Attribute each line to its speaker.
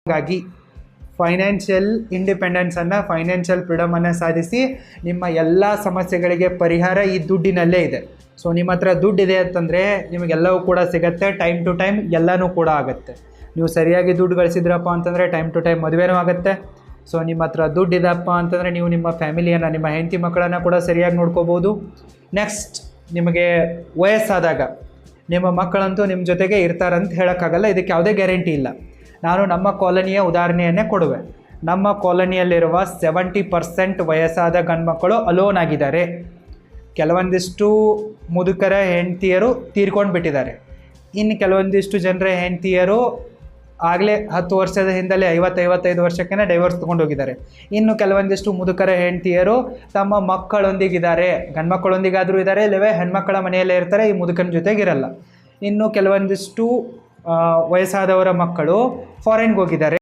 Speaker 1: ಹಾಗಾಗಿ financial ಇಂಡಿಪೆಂಡೆನ್ಸನ್ನು, financial ಫ್ರೀಡಮನ್ನು ಸಾಧಿಸಿ ನಿಮ್ಮ ಎಲ್ಲ ಸಮಸ್ಯೆಗಳಿಗೆ ಪರಿಹಾರ ಈ ದುಡ್ಡಿನಲ್ಲೇ ಇದೆ. ಸೊ ನಿಮ್ಮ ಹತ್ರ ದುಡ್ಡಿದೆ ಅಂತಂದರೆ ನಿಮಗೆಲ್ಲವೂ ಕೂಡ ಸಿಗುತ್ತೆ, ಟೈಮ್ ಟು ಟೈಮ್ ಎಲ್ಲನೂ ಕೂಡ ಆಗುತ್ತೆ. ನೀವು ಸರಿಯಾಗಿ ದುಡ್ಡು ಗಳಿಸಿದ್ರಪ್ಪ ಅಂತಂದರೆ ಟೈಮ್ ಟು ಟೈಮ್ ಮದುವೆನೂ ಆಗುತ್ತೆ. ಸೊ ನಿಮ್ಮ ಹತ್ರ ದುಡ್ಡಿದಪ್ಪ ಅಂತಂದರೆ ನೀವು ನಿಮ್ಮ ಫ್ಯಾಮಿಲಿಯನ್ನು, ನಿಮ್ಮ ಹೆಂಡತಿ ಮಕ್ಕಳನ್ನು ಕೂಡ ಸರಿಯಾಗಿ ನೋಡ್ಕೋಬೋದು. ನೆಕ್ಸ್ಟ್, ನಿಮಗೆ ವಯಸ್ಸಾದಾಗ ನಿಮ್ಮ ಮಕ್ಕಳಂತೂ ನಿಮ್ಮ ಜೊತೆಗೆ ಇರ್ತಾರಂತ ಹೇಳೋಕ್ಕಾಗಲ್ಲ, ಇದಕ್ಕೆ ಯಾವುದೇ ಗ್ಯಾರಂಟಿ ಇಲ್ಲ. ನಾನು ನಮ್ಮ ಕಾಲೋನಿಯ ಉದಾಹರಣೆಯನ್ನೇ ಕೊಡುವೆ. ನಮ್ಮ ಕಾಲೋನಿಯಲ್ಲಿರುವ 70% ವಯಸ್ಸಾದ ಗಂಡ್ಮಕ್ಕಳು ಅಲೋನ್ ಆಗಿದ್ದಾರೆ. ಕೆಲವೊಂದಿಷ್ಟು ಮುದುಕರ ಹೆಂಡತಿಯರು ತೀರ್ಕೊಂಡು ಬಿಟ್ಟಿದ್ದಾರೆ. ಇನ್ನು ಕೆಲವೊಂದಿಷ್ಟು ಜನರ ಹೆಂಡತಿಯರು ಆಗಲೇ 10 ವರ್ಷದ ಹಿಂದಲೇ 50-55 ವರ್ಷಕ್ಕೇ ಡೈವರ್ಸ್ ತೊಗೊಂಡು ಹೋಗಿದ್ದಾರೆ. ಇನ್ನು ಕೆಲವೊಂದಿಷ್ಟು ಮುದುಕರ ಹೆಂಡತಿಯರು ತಮ್ಮ ಮಕ್ಕಳೊಂದಿಗಿದ್ದಾರೆ, ಗಂಡ್ಮಕ್ಕಳೊಂದಿಗಾದರೂ ಇದ್ದಾರೆ, ಇಲ್ಲವೇ ಹೆಣ್ಮಕ್ಕಳ ಮನೆಯಲ್ಲೇ ಇರ್ತಾರೆ, ಈ ಮುದುಕನ ಜೊತೆಗಿರಲ್ಲ. ಇನ್ನು ಕೆಲವೊಂದಿಷ್ಟು ವಯಸ್ಸಾದವರ ಮಕ್ಕಳು ಫಾರಿನ್ಗೆ ಹೋಗಿದ್ದಾರೆ.